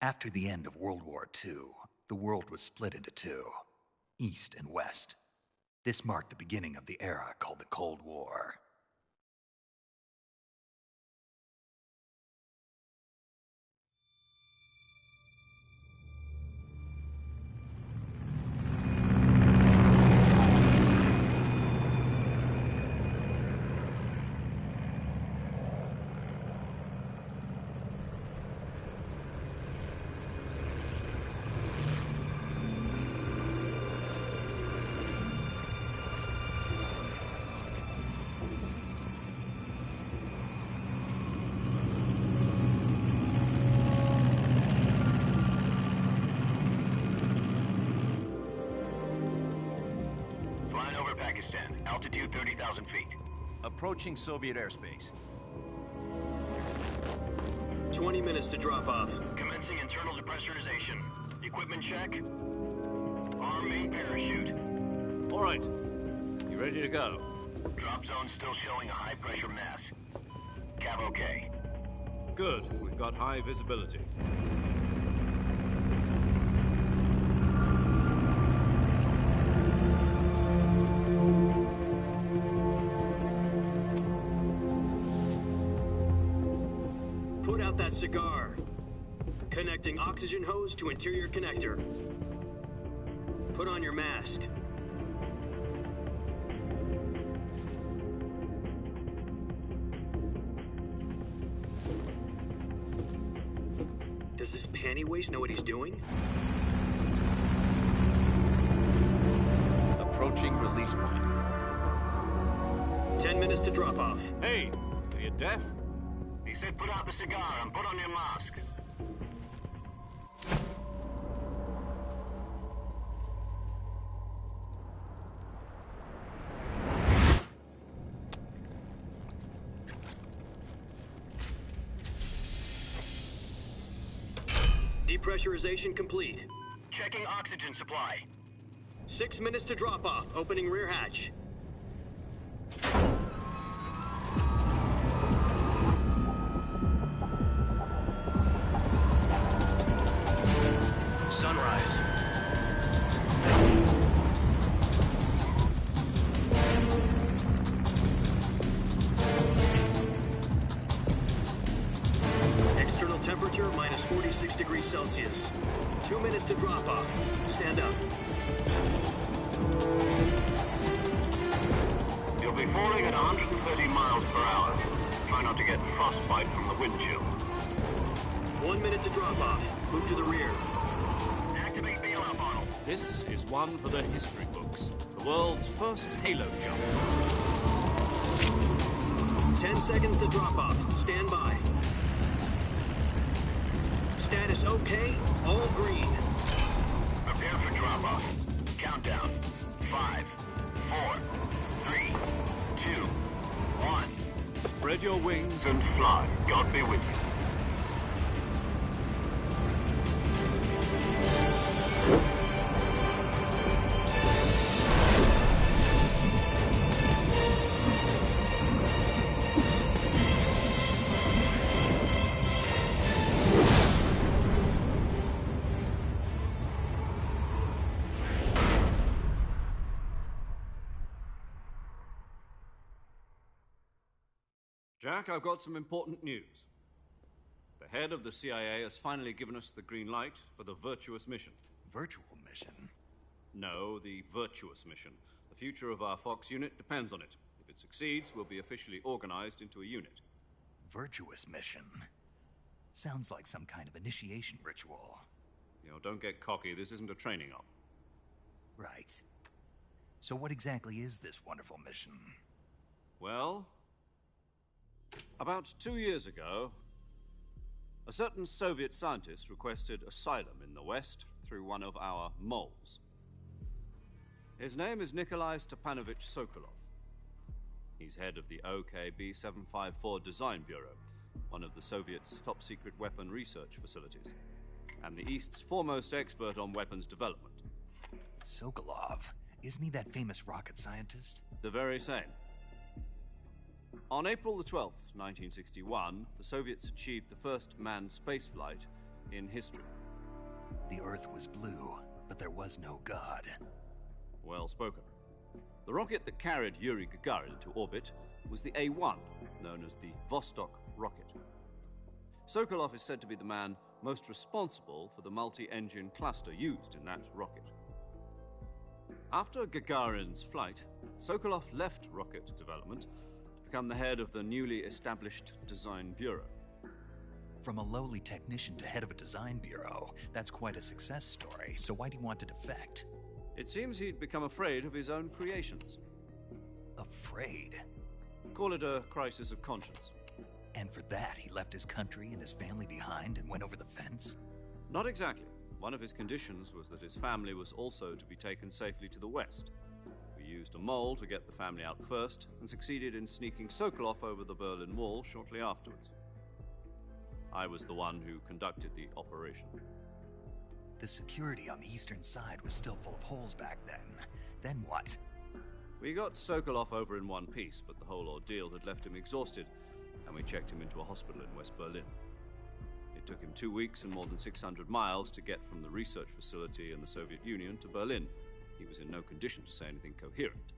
After the end of World War II, the world was split into two, East and West. This marked the beginning of the era called the Cold War. Pakistan, altitude 30,000 feet. Approaching Soviet airspace. 20 minutes to drop off. Commencing internal depressurization. Equipment check. Arm main parachute. All right. You ready to go? Drop zone still showing a high pressure mass. Cav okay. Good. We've got high visibility. Put out that cigar. Connecting oxygen hose to interior connector. Put on your mask. Does this panty waste know what he's doing? Approaching release point. 10 minutes to drop off. Hey, are you deaf? He said put out the cigar and put on your mask. Depressurization complete. Checking oxygen supply. 6 minutes to drop off. Opening rear hatch. Sunrise. External temperature minus 46 degrees Celsius. 2 minutes to drop off. Stand up. You'll be falling at 130 miles per hour. Try not to get frostbite from the wind chill. 1 minute to drop off. Move to the rear. Activate bailout model. This is one for the history books. The world's first halo jump. 10 seconds to drop off. Stand by. Status okay. All green. Prepare for drop-off. Countdown. 5, 4, 3, 2, 1. Spread your wings And fly. God be with you. Jack, I've got some important news. The head of the CIA has finally given us the green light for the Virtuous mission. Virtual mission? No, the Virtuous mission. The future of our Fox unit depends on it. If it succeeds, we'll be officially organized into a unit. Virtuous mission? Sounds like some kind of initiation ritual. You know, don't get cocky. This isn't a training op. Right. So what exactly is this wonderful mission? Well, about 2 years ago, a certain Soviet scientist requested asylum in the West through one of our moles. His name is Nikolai Stepanovich Sokolov. He's head of the OKB-754 Design Bureau, one of the Soviets' top-secret weapon research facilities, and the East's foremost expert on weapons development. Sokolov? Isn't he that famous rocket scientist? The very same. On April the 12th, 1961, the Soviets achieved the first manned spaceflight in history. The Earth was blue, but there was no God. Well spoken. The rocket that carried Yuri Gagarin into orbit was the A-1, known as the Vostok rocket. Sokolov is said to be the man most responsible for the multi-engine cluster used in that rocket. After Gagarin's flight, Sokolov left rocket development to become the head of the newly established Design Bureau. From a lowly technician to head of a design bureau, that's quite a success story, so why'd he want to defect? It seems he'd become afraid of his own creations. Afraid? Call it a crisis of conscience. And for that, he left his country and his family behind and went over the fence? Not exactly. One of his conditions was that his family was also to be taken safely to the west. We used a mole to get the family out first, and succeeded in sneaking Sokolov over the Berlin Wall shortly afterwards. I was the one who conducted the operation. The security on the eastern side was still full of holes back then. Then what? We got Sokolov over in one piece, but the whole ordeal had left him exhausted, and we checked him into a hospital in West Berlin. It took him 2 weeks and more than 600 miles to get from the research facility in the Soviet Union to Berlin. He was in no condition to say anything coherent.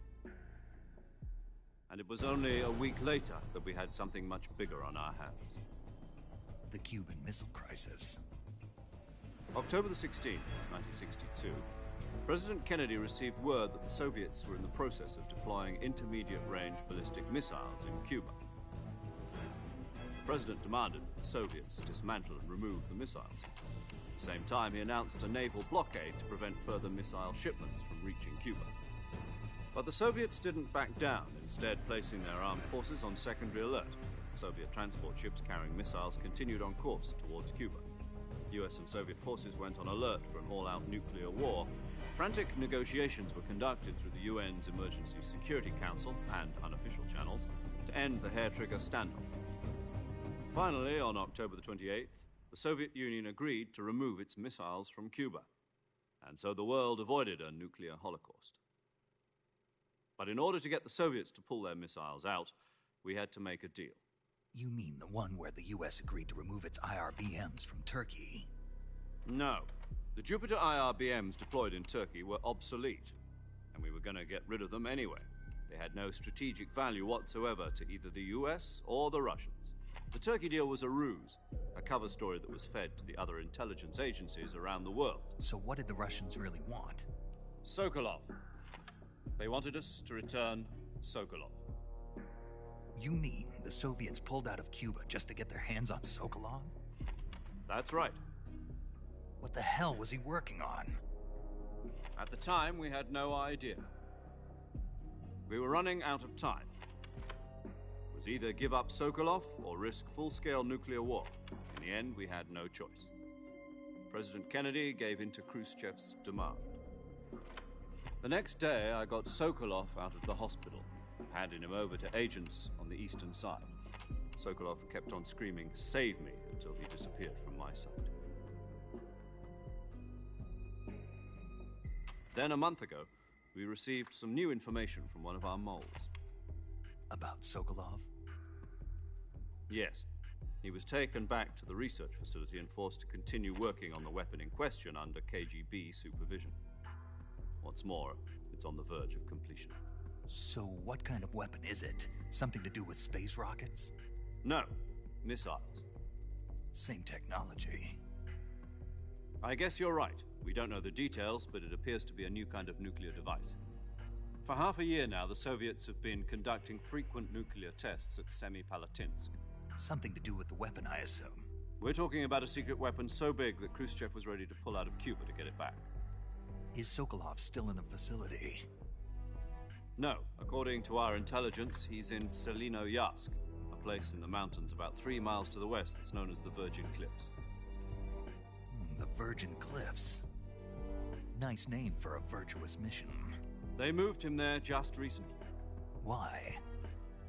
And it was only a week later that we had something much bigger on our hands. The Cuban Missile Crisis. October the 16th, 1962, President Kennedy received word that the Soviets were in the process of deploying intermediate-range ballistic missiles in Cuba. The President demanded that the Soviets dismantle and remove the missiles. At the same time, he announced a naval blockade to prevent further missile shipments from reaching Cuba. But the Soviets didn't back down, instead placing their armed forces on secondary alert. Soviet transport ships carrying missiles continued on course towards Cuba. US and Soviet forces went on alert for an all-out nuclear war. Frantic negotiations were conducted through the UN's Emergency Security Council and unofficial channels to end the hair-trigger standoff. Finally, on October the 28th, the Soviet Union agreed to remove its missiles from Cuba, and so the world avoided a nuclear holocaust. But in order to get the Soviets to pull their missiles out, we had to make a deal. You mean the one where the US agreed to remove its IRBMs from Turkey? No. The Jupiter IRBMs deployed in Turkey were obsolete, and we were going to get rid of them anyway. They had no strategic value whatsoever to either the US or the Russians. The Turkey deal was a ruse, a cover story that was fed to the other intelligence agencies around the world. So what did the Russians really want? Sokolov. They wanted us to return Sokolov. You mean the Soviets pulled out of Cuba just to get their hands on Sokolov? That's right. What the hell was he working on? At the time, we had no idea. We were running out of time. It was either give up Sokolov or risk full-scale nuclear war. In the end, we had no choice. President Kennedy gave in to Khrushchev's demand. The next day, I got Sokolov out of the hospital, handing him over to agents on the eastern side. Sokolov kept on screaming, "Save me," until he disappeared from my sight. Then, a month ago, we received some new information from one of our moles. About Sokolov? Yes. He was taken back to the research facility and forced to continue working on the weapon in question under KGB supervision. What's more, it's on the verge of completion. So what kind of weapon is it? Something to do with space rockets? No, missiles. Same technology. I guess you're right. We don't know the details, but it appears to be a new kind of nuclear device. For half a year now, the Soviets have been conducting frequent nuclear tests at Semipalatinsk. Something to do with the weapon, I assume. We're talking about a secret weapon so big that Khrushchev was ready to pull out of Cuba to get it back. Is Sokolov still in the facility? No. According to our intelligence, he's in Selinoyarsk, a place in the mountains about 3 miles to the west that's known as the Virgin Cliffs. The Virgin Cliffs. Nice name for a virtuous mission. They moved him there just recently. Why?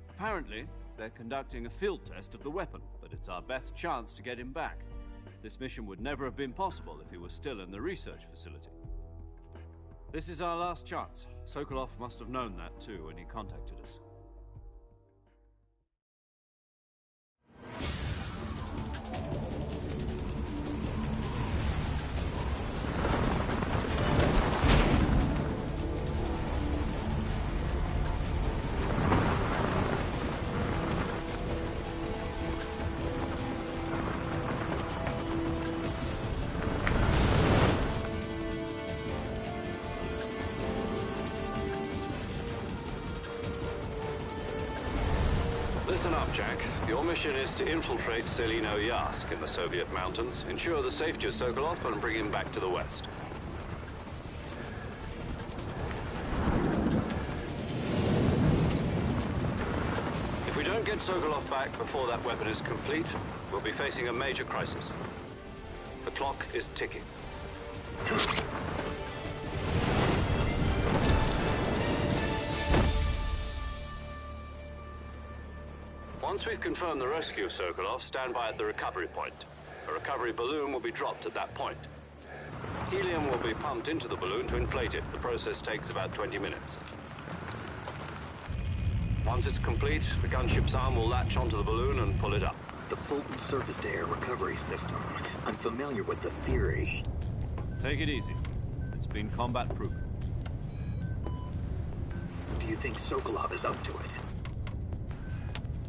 Apparently, they're conducting a field test of the weapon, but it's our best chance to get him back. This mission would never have been possible if he was still in the research facility. This is our last chance. Sokolov must have known that too when he contacted us. Listen up, Jack. Your mission is to infiltrate Selino Yask in the Soviet mountains, ensure the safety of Sokolov, and bring him back to the West. If we don't get Sokolov back before that weapon is complete, we'll be facing a major crisis. The clock is ticking. Once we've confirmed the rescue of Sokolov, stand by at the recovery point. A recovery balloon will be dropped at that point. Helium will be pumped into the balloon to inflate it. The process takes about 20 minutes. Once it's complete, the gunship's arm will latch onto the balloon and pull it up. The Fulton surface-to-air recovery system. I'm familiar with the theory. Take it easy. It's been combat-proven. Do you think Sokolov is up to it?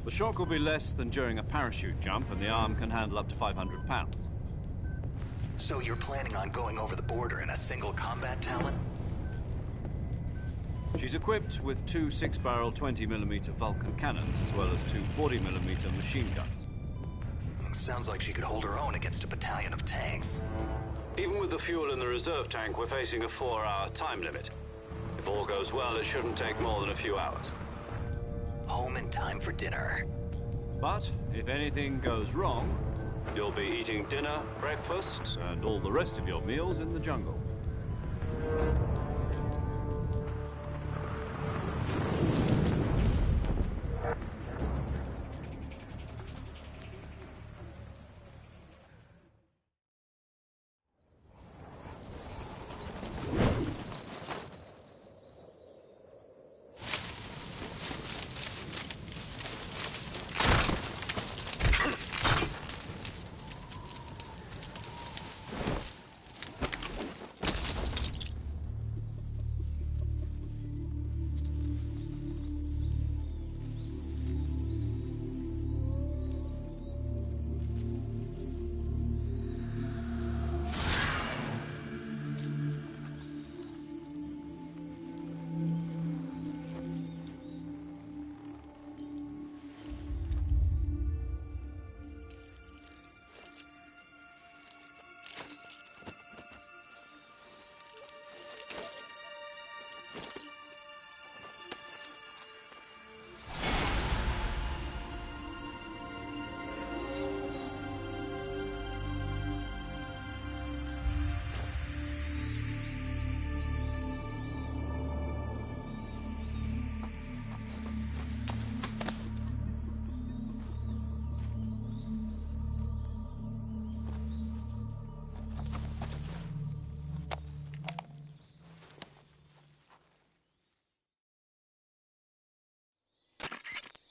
The shock will be less than during a parachute jump, and the arm can handle up to 500 pounds. So you're planning on going over the border in a single combat Talon? She's equipped with two 6-barrel 20mm Vulcan cannons, as well as two 40mm machine guns. Sounds like she could hold her own against a battalion of tanks. Even with the fuel in the reserve tank, we're facing a 4-hour time limit. If all goes well, it shouldn't take more than a few hours. Home in time for dinner. But if anything goes wrong, you'll be eating dinner, breakfast, and all the rest of your meals in the jungle.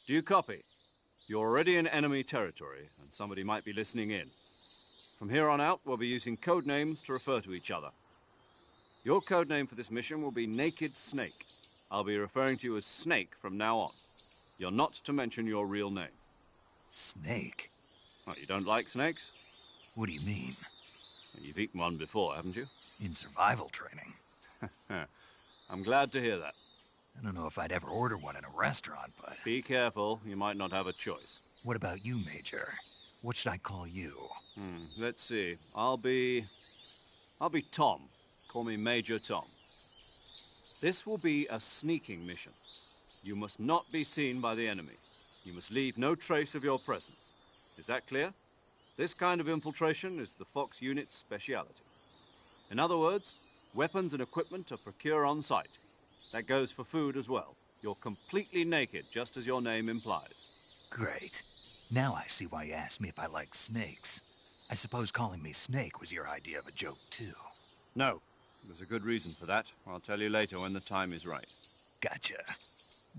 Do you copy? You're already in enemy territory, and somebody might be listening in. From here on out, we'll be using code names to refer to each other. Your code name for this mission will be Naked Snake. I'll be referring to you as Snake from now on. You're not to mention your real name. Snake? Well, you don't like snakes? What do you mean? You've eaten one before, haven't you? In survival training. I'm glad to hear that. I don't know if I'd ever order one in a restaurant, but... Be careful, you might not have a choice. What about you, Major? What should I call you? Let's see. I'll be Tom. Call me Major Tom. This will be a sneaking mission. You must not be seen by the enemy. You must leave no trace of your presence. Is that clear? This kind of infiltration is the Fox unit's speciality. In other words, weapons and equipment are procured on site. That goes for food as well. You're completely naked, just as your name implies. Great. Now I see why you asked me if I like snakes. I suppose calling me Snake was your idea of a joke, too. No. There's a good reason for that. I'll tell you later when the time is right. Gotcha.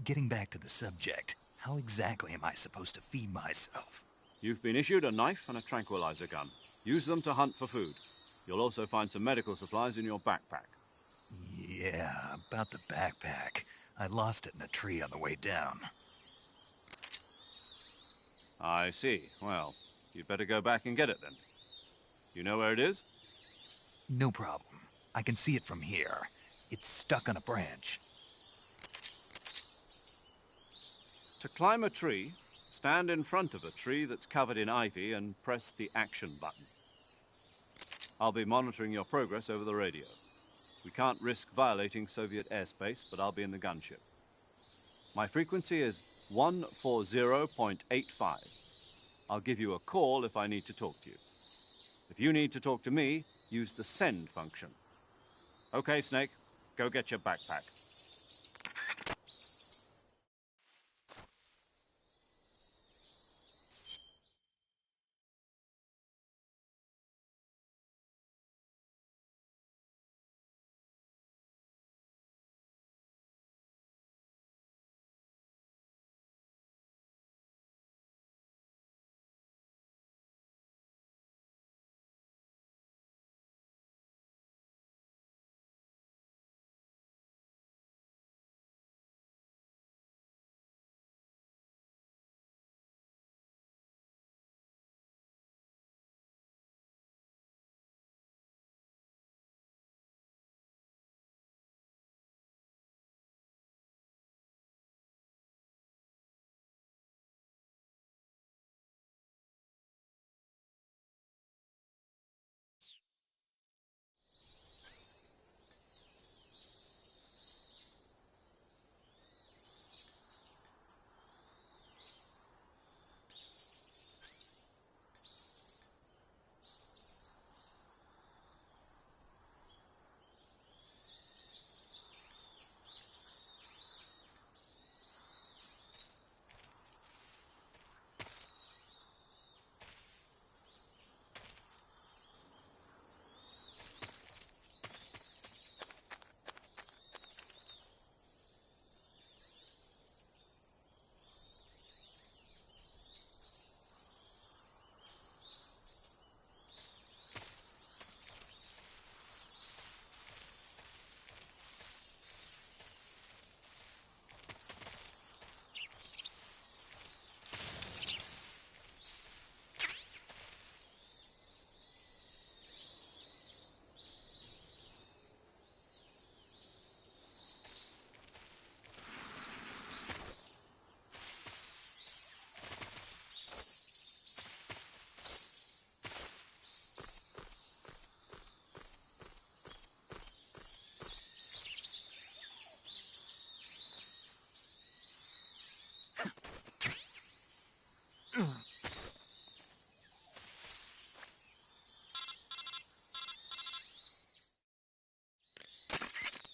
Getting back to the subject, how exactly am I supposed to feed myself? You've been issued a knife and a tranquilizer gun. Use them to hunt for food. You'll also find some medical supplies in your backpack. Yeah, about the backpack. I lost it in a tree on the way down. I see. Well, you'd better go back and get it then. You know where it is? No problem. I can see it from here. It's stuck on a branch. To climb a tree, Stand in front of a tree that's covered in ivy and press the action button. I'll be monitoring your progress over the radio. We can't risk violating Soviet airspace, but I'll be in the gunship. My frequency is 140.85. I'll give you a call if I need to talk to you. If you need to talk to me, use the send function. Okay, Snake, go get your backpack.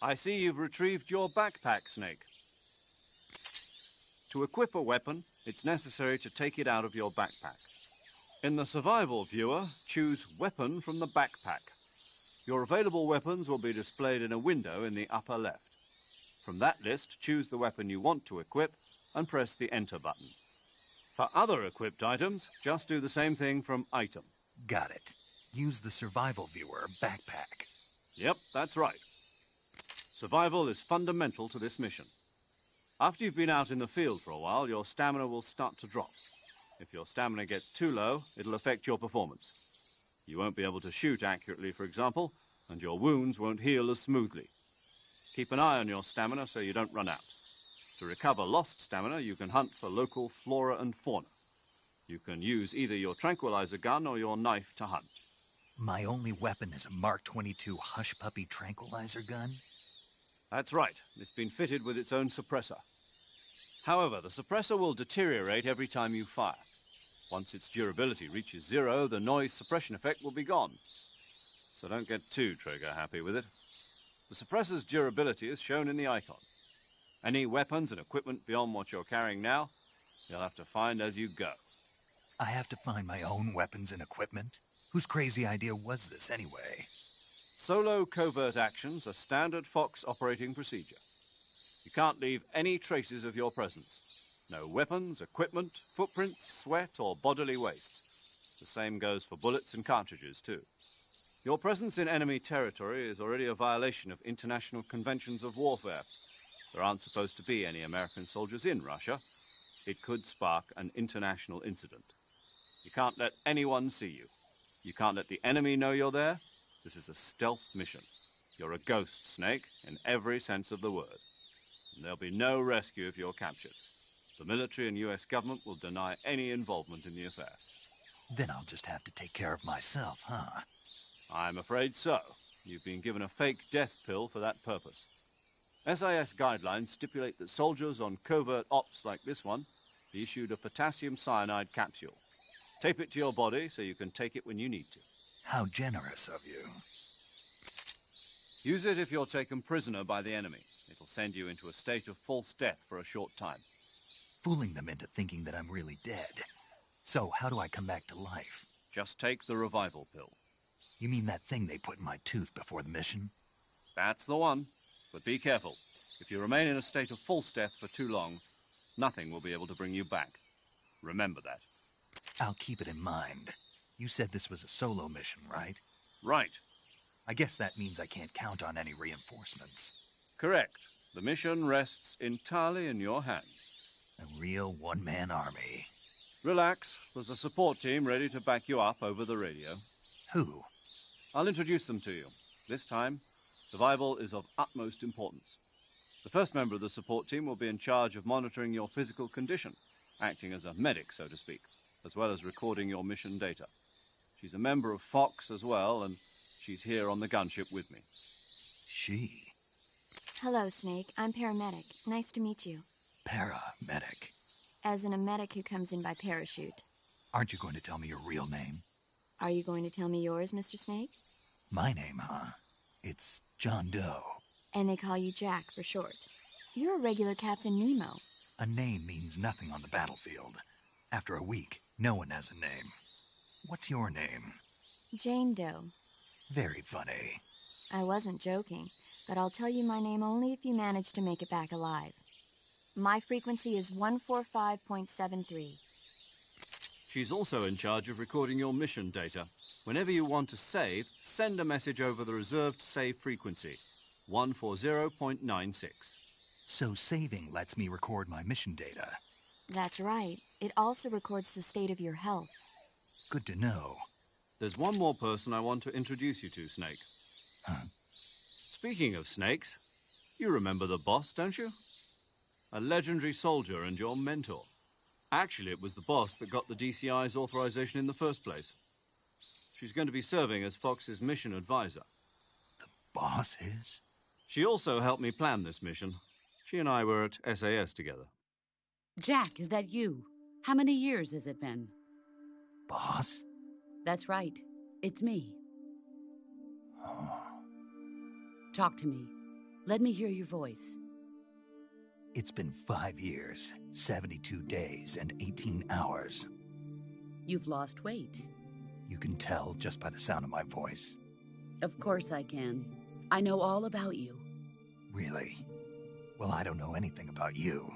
I see you've retrieved your backpack, Snake. To equip a weapon, it's necessary to take it out of your backpack. In the survival viewer, choose Weapon from the backpack. Your available weapons will be displayed in a window in the upper left. From that list, choose the weapon you want to equip and press the Enter button. For other equipped items, just do the same thing from Item. Got it. Use the survival viewer backpack. Yep, that's right. Survival is fundamental to this mission. After you've been out in the field for a while, your stamina will start to drop. If your stamina gets too low, it'll affect your performance. You won't be able to shoot accurately, for example, and your wounds won't heal as smoothly. Keep an eye on your stamina so you don't run out. To recover lost stamina, you can hunt for local flora and fauna. You can use either your tranquilizer gun or your knife to hunt. My only weapon is a Mark 22 Hush Puppy tranquilizer gun? That's right. It's been fitted with its own suppressor. However, the suppressor will deteriorate every time you fire. Once its durability reaches 0, the noise suppression effect will be gone. So don't get too trigger-happy with it. The suppressor's durability is shown in the icon. Any weapons and equipment beyond what you're carrying now, you'll have to find as you go. I have to find my own weapons and equipment? Whose crazy idea was this anyway? Solo covert actions are standard Fox operating procedure. You can't leave any traces of your presence. No weapons, equipment, footprints, sweat, or bodily waste. The same goes for bullets and cartridges, too. Your presence in enemy territory is already a violation of international conventions of warfare. There aren't supposed to be any American soldiers in Russia. It could spark an international incident. You can't let anyone see you. You can't let the enemy know you're there. This is a stealth mission. You're a ghost, Snake, in every sense of the word. And there'll be no rescue if you're captured. The military and US government will deny any involvement in the affair. Then I'll just have to take care of myself, huh? I'm afraid so. You've been given a fake death pill for that purpose. SIS guidelines stipulate that soldiers on covert ops like this one be issued a potassium cyanide capsule. Tape it to your body so you can take it when you need to. How generous of you. Use it if you're taken prisoner by the enemy. It'll send you into a state of false death for a short time. Fooling them into thinking that I'm really dead. So, how do I come back to life? Just take the revival pill. You mean that thing they put in my tooth before the mission? That's the one. But be careful. If you remain in a state of false death for too long, nothing will be able to bring you back. Remember that. I'll keep it in mind. You said this was a solo mission, right? Right. I guess that means I can't count on any reinforcements. Correct. The mission rests entirely in your hands. A real one-man army. Relax. There's a support team ready to back you up over the radio. Who? I'll introduce them to you. This time, survival is of utmost importance. The first member of the support team will be in charge of monitoring your physical condition, acting as a medic, so to speak, as well as recording your mission data. She's a member of Fox as well, and she's here on the gunship with me. She? Hello, Snake. I'm paramedic. Nice to meet you. Paramedic. As in a medic who comes in by parachute. Aren't you going to tell me your real name? Are you going to tell me yours, Mr. Snake? My name, huh? It's John Doe. And they call you Jack for short. You're a regular Captain Nemo. A name means nothing on the battlefield. After a week, no one has a name. What's your name? Jane Doe. Very funny. I wasn't joking, but I'll tell you my name only if you manage to make it back alive. My frequency is 145.73. She's also in charge of recording your mission data. Whenever you want to save, send a message over the reserved save frequency, 140.96. So saving lets me record my mission data. That's right. It also records the state of your health. Good to know. There's one more person I want to introduce you to, Snake. Huh? Speaking of snakes, you remember the boss, don't you? A legendary soldier and your mentor. Actually, it was the boss that got the DCI's authorization in the first place. She's going to be serving as Fox's mission advisor. The boss is? She also helped me plan this mission. She and I were at SAS together. Jack, is that you? How many years has it been? Boss? That's right. It's me. Oh. Talk to me. Let me hear your voice. It's been 5 years, 72 days, and 18 hours. You've lost weight. You can tell just by the sound of my voice. Of course I can. I know all about you. Really? Well, I don't know anything about you.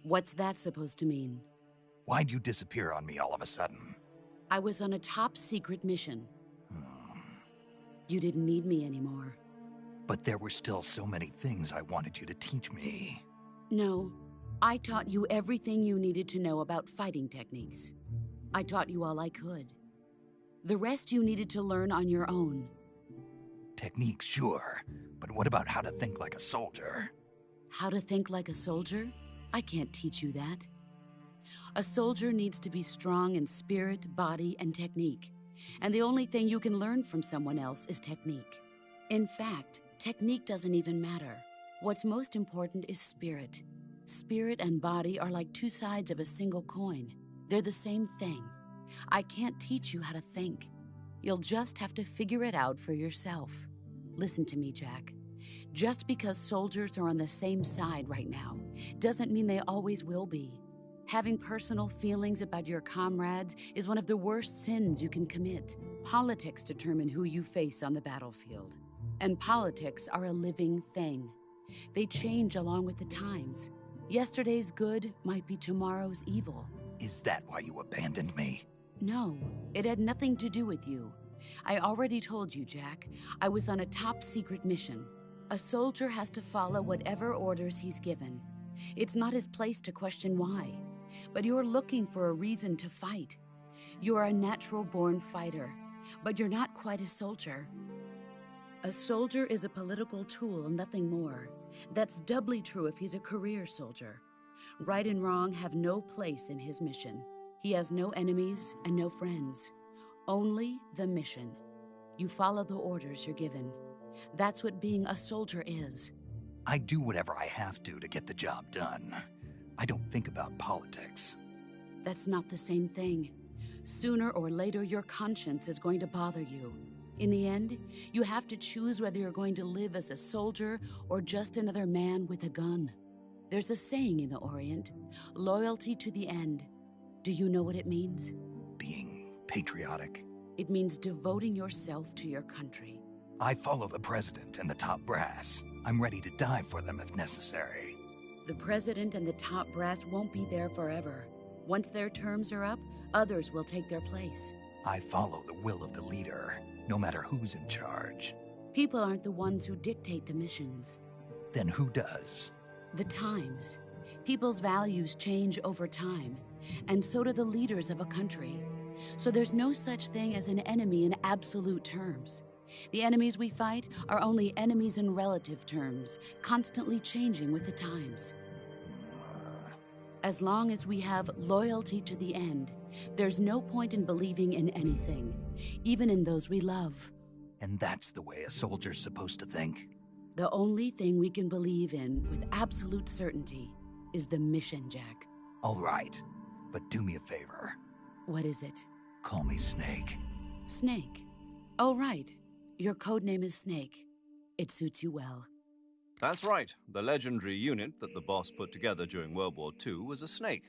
What's that supposed to mean? Why'd you disappear on me all of a sudden? I was on a top-secret mission. You didn't need me anymore. But there were still so many things I wanted you to teach me. No, I taught you everything you needed to know about fighting techniques. I taught you all I could. The rest you needed to learn on your own. Techniques, sure. But what about how to think like a soldier? How to think like a soldier? I can't teach you that. A soldier needs to be strong in spirit, body, and technique. And the only thing you can learn from someone else is technique. In fact, technique doesn't even matter. What's most important is spirit. Spirit and body are like two sides of a single coin. They're the same thing. I can't teach you how to think. You'll just have to figure it out for yourself. Listen to me, Jack. Just because soldiers are on the same side right now doesn't mean they always will be. Having personal feelings about your comrades is one of the worst sins you can commit. Politics determine who you face on the battlefield. And politics are a living thing. They change along with the times. Yesterday's good might be tomorrow's evil. Is that why you abandoned me? No, it had nothing to do with you. I already told you, Jack. I was on a top-secret mission. A soldier has to follow whatever orders he's given. It's not his place to question why. But you're looking for a reason to fight. You are a natural-born fighter, but you're not quite a soldier. A soldier is a political tool, nothing more. That's doubly true if he's a career soldier. Right and wrong have no place in his mission. He has no enemies and no friends. Only the mission. You follow the orders you're given. That's what being a soldier is. I do whatever I have to get the job done. I don't think about politics. That's not the same thing. Sooner or later, your conscience is going to bother you. In the end, you have to choose whether you're going to live as a soldier or just another man with a gun. There's a saying in the Orient, loyalty to the end. Do you know what it means? Being patriotic. It means devoting yourself to your country. I follow the president and the top brass. I'm ready to die for them if necessary. The president and the top brass won't be there forever. Once their terms are up, others will take their place. I follow the will of the leader, no matter who's in charge. People aren't the ones who dictate the missions. Then who does? The times. People's values change over time, and so do the leaders of a country. So there's no such thing as an enemy in absolute terms. The enemies we fight are only enemies in relative terms, constantly changing with the times. As long as we have loyalty to the end, there's no point in believing in anything, even in those we love. And that's the way a soldier's supposed to think? The only thing we can believe in with absolute certainty is the mission, Jack. All right, but do me a favor. What is it? Call me Snake. Snake. Oh, right. Your code name is Snake. It suits you well. That's right. The legendary unit that the boss put together during World War II was a snake.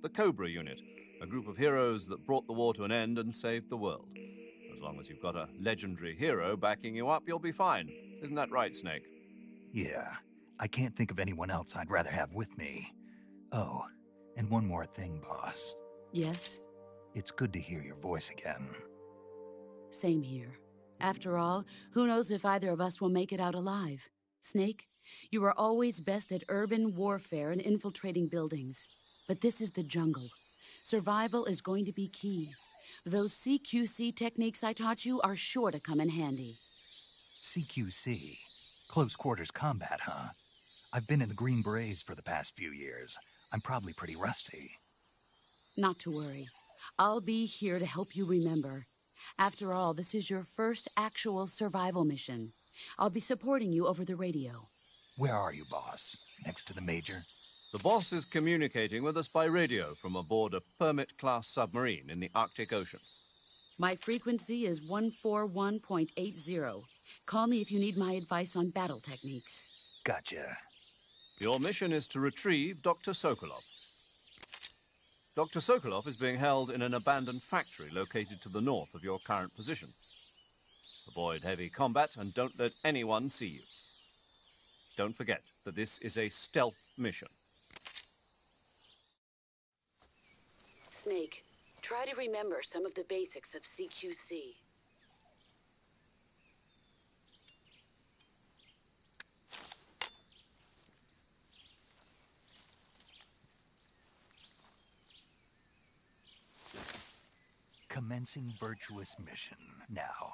The Cobra unit, a group of heroes that brought the war to an end and saved the world. As long as you've got a legendary hero backing you up, you'll be fine. Isn't that right, Snake? Yeah, I can't think of anyone else I'd rather have with me. Oh, and one more thing, boss. Yes? It's good to hear your voice again. Same here. After all, who knows if either of us will make it out alive? Snake, you were always best at urban warfare and infiltrating buildings. But this is the jungle. Survival is going to be key. Those CQC techniques I taught you are sure to come in handy. CQC? Close quarters combat, huh? I've been in the Green Berets for the past few years. I'm probably pretty rusty. Not to worry. I'll be here to help you remember. After all, this is your first actual survival mission. I'll be supporting you over the radio. Where are you, boss? Next to the Major? The boss is communicating with us by radio from aboard a Permit-class submarine in the Arctic Ocean. My frequency is 141.80. Call me if you need my advice on battle techniques. Gotcha. Your mission is to retrieve Dr. Sokolov. Dr. Sokolov is being held in an abandoned factory located to the north of your current position. Avoid heavy combat and don't let anyone see you. Don't forget that this is a stealth mission. Snake, try to remember some of the basics of CQC. Commencing virtuous mission now.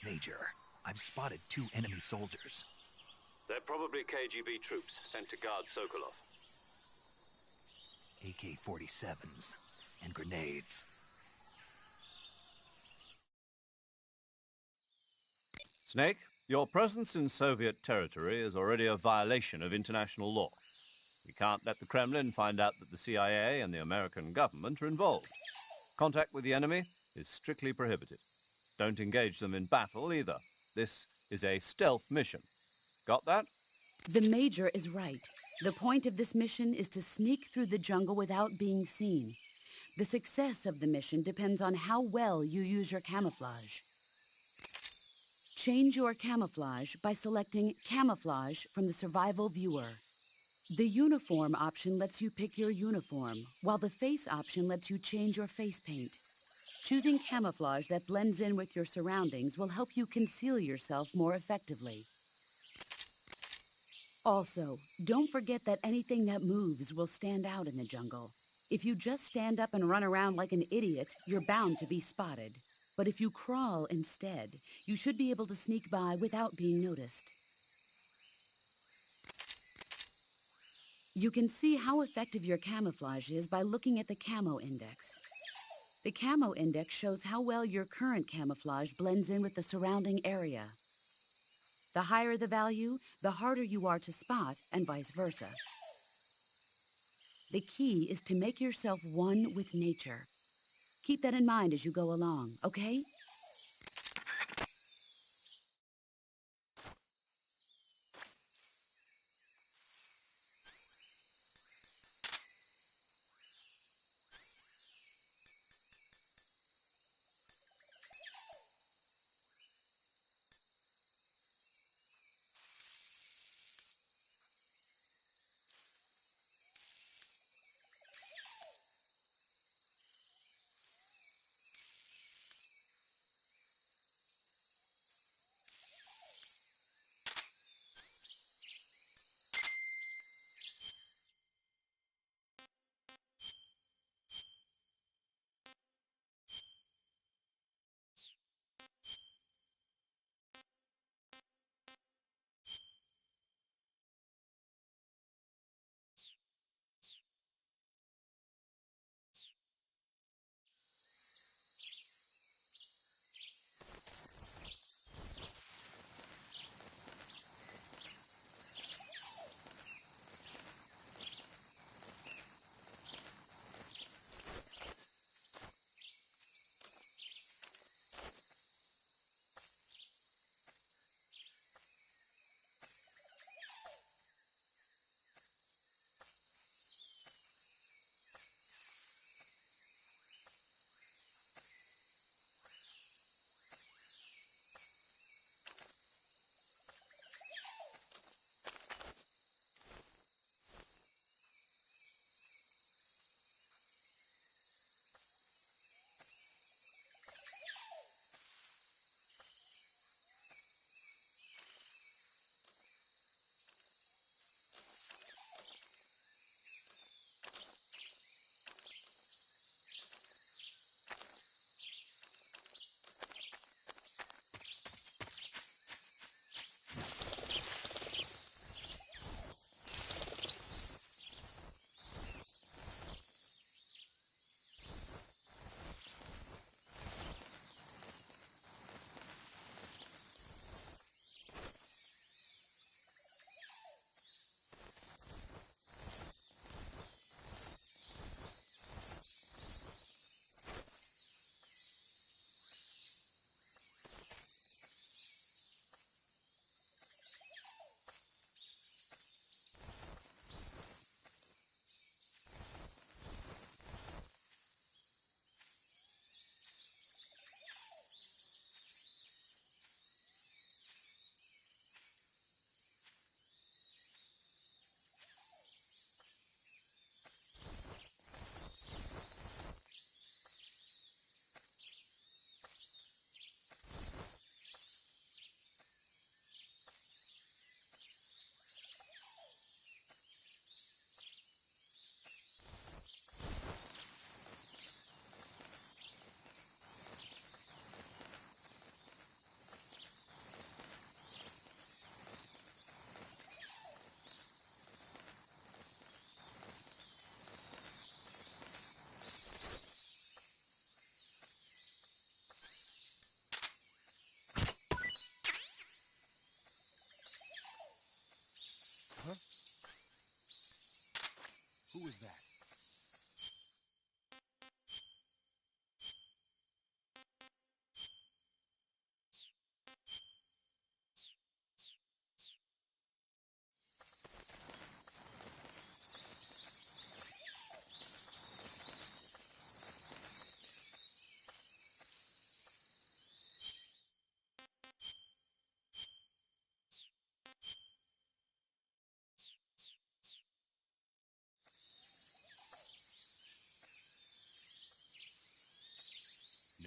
Major, I've spotted 2 enemy soldiers. They're probably KGB troops sent to guard Sokolov. AK-47s and grenades. Snake, your presence in Soviet territory is already a violation of international law. We can't let the Kremlin find out that the CIA and the American government are involved. Contact with the enemy is strictly prohibited. Don't engage them in battle either. This is a stealth mission. Got that? The Major is right. The point of this mission is to sneak through the jungle without being seen. The success of the mission depends on how well you use your camouflage. Change your camouflage by selecting Camouflage from the Survival Viewer. The Uniform option lets you pick your uniform, while the Face option lets you change your face paint. Choosing camouflage that blends in with your surroundings will help you conceal yourself more effectively. Also, don't forget that anything that moves will stand out in the jungle. If you just stand up and run around like an idiot, you're bound to be spotted. But if you crawl instead, you should be able to sneak by without being noticed. You can see how effective your camouflage is by looking at the Camo Index. The Camo Index shows how well your current camouflage blends in with the surrounding area. The higher the value, the harder you are to spot, and vice versa. The key is to make yourself one with nature. Keep that in mind as you go along, okay?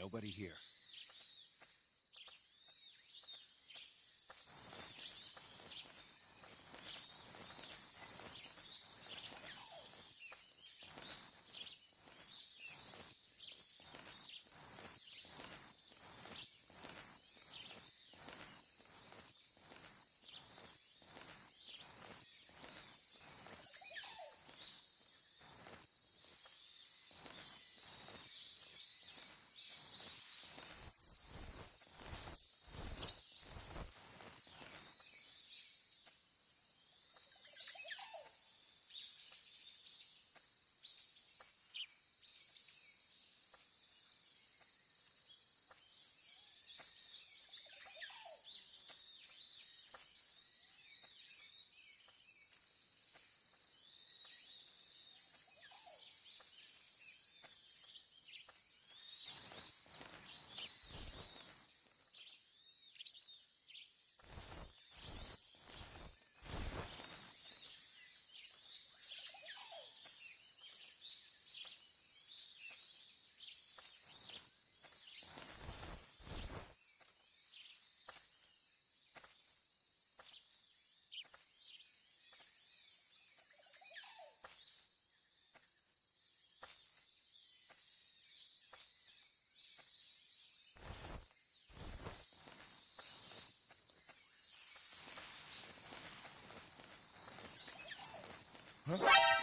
Nobody here.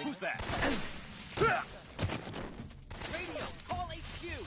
Who's that? Radio, call HQ!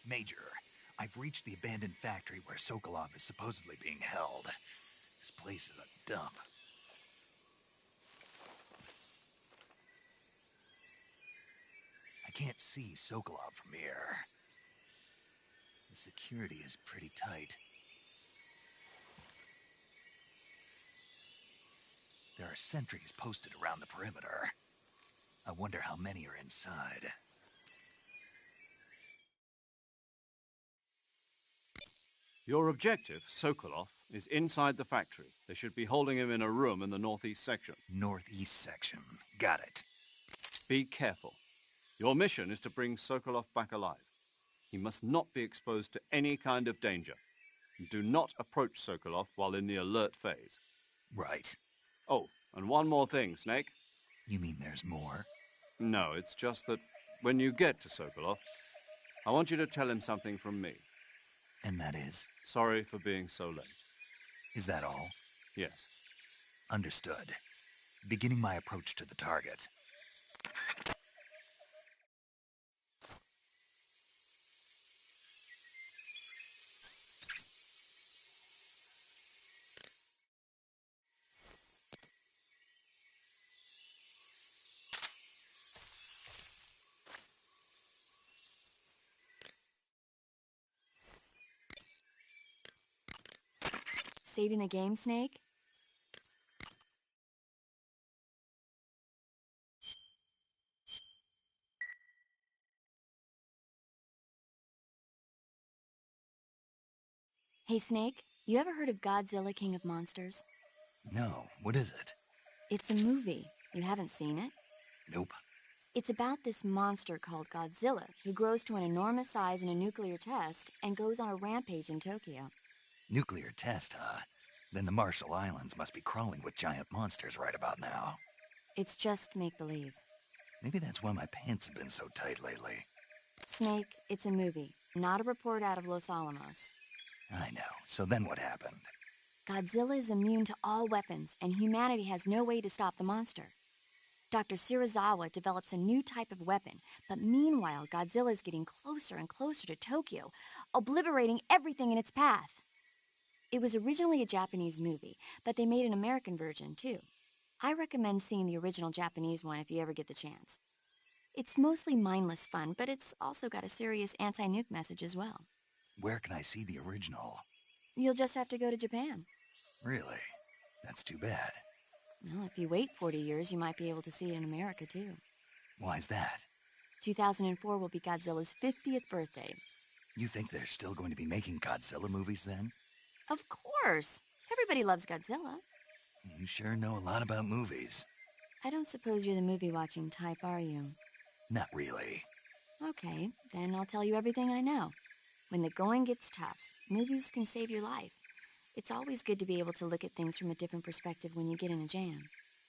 Major, I've reached the abandoned factory where Sokolov is supposedly being held. This place is a dump. I can't see Sokolov from here. The security is pretty tight. There are sentries posted around the perimeter. I wonder how many are inside. Your objective, Sokolov, is inside the factory. They should be holding him in a room in the northeast section. Northeast section. Got it. Be careful. Your mission is to bring Sokolov back alive. He must not be exposed to any kind of danger. Do not approach Sokolov while in the alert phase. Right. Oh, and one more thing, Snake. You mean there's more? No, it's just that when you get to Sokolov, I want you to tell him something from me. And that is? Sorry for being so late. Is that all? Yes. Understood. Beginning my approach to the target. saving the game, Snake? Hey, Snake, you ever heard of Godzilla King of Monsters? No, what is it? It's a movie. You haven't seen it? Nope. It's about this monster called Godzilla who grows to an enormous size in a nuclear test and goes on a rampage in Tokyo. Nuclear test, huh? Then the Marshall Islands must be crawling with giant monsters right about now. It's just make-believe. Maybe that's why my pants have been so tight lately. Snake, it's a movie, not a report out of Los Alamos. I know. So then what happened? Godzilla is immune to all weapons, and humanity has no way to stop the monster. Dr. Shirazawa develops a new type of weapon, but meanwhile, Godzilla is getting closer and closer to Tokyo, obliterating everything in its path. It was originally a Japanese movie, but they made an American version, too. I recommend seeing the original Japanese one if you ever get the chance. It's mostly mindless fun, but it's also got a serious anti-nuke message as well. Where can I see the original? You'll just have to go to Japan. Really? That's too bad. Well, if you wait 40 years, you might be able to see it in America, too. Why's that? 2004 will be Godzilla's 50th birthday. You think they're still going to be making Godzilla movies then? Of course! Everybody loves Godzilla. You sure know a lot about movies. I don't suppose you're the movie-watching type, are you? Not really. Okay, then I'll tell you everything I know. When the going gets tough, movies can save your life. It's always good to be able to look at things from a different perspective when you get in a jam.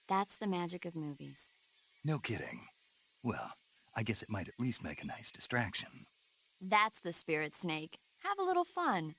That's the magic of movies. No kidding. Well, I guess it might at least make a nice distraction. That's the spirit, Snake. Have a little fun.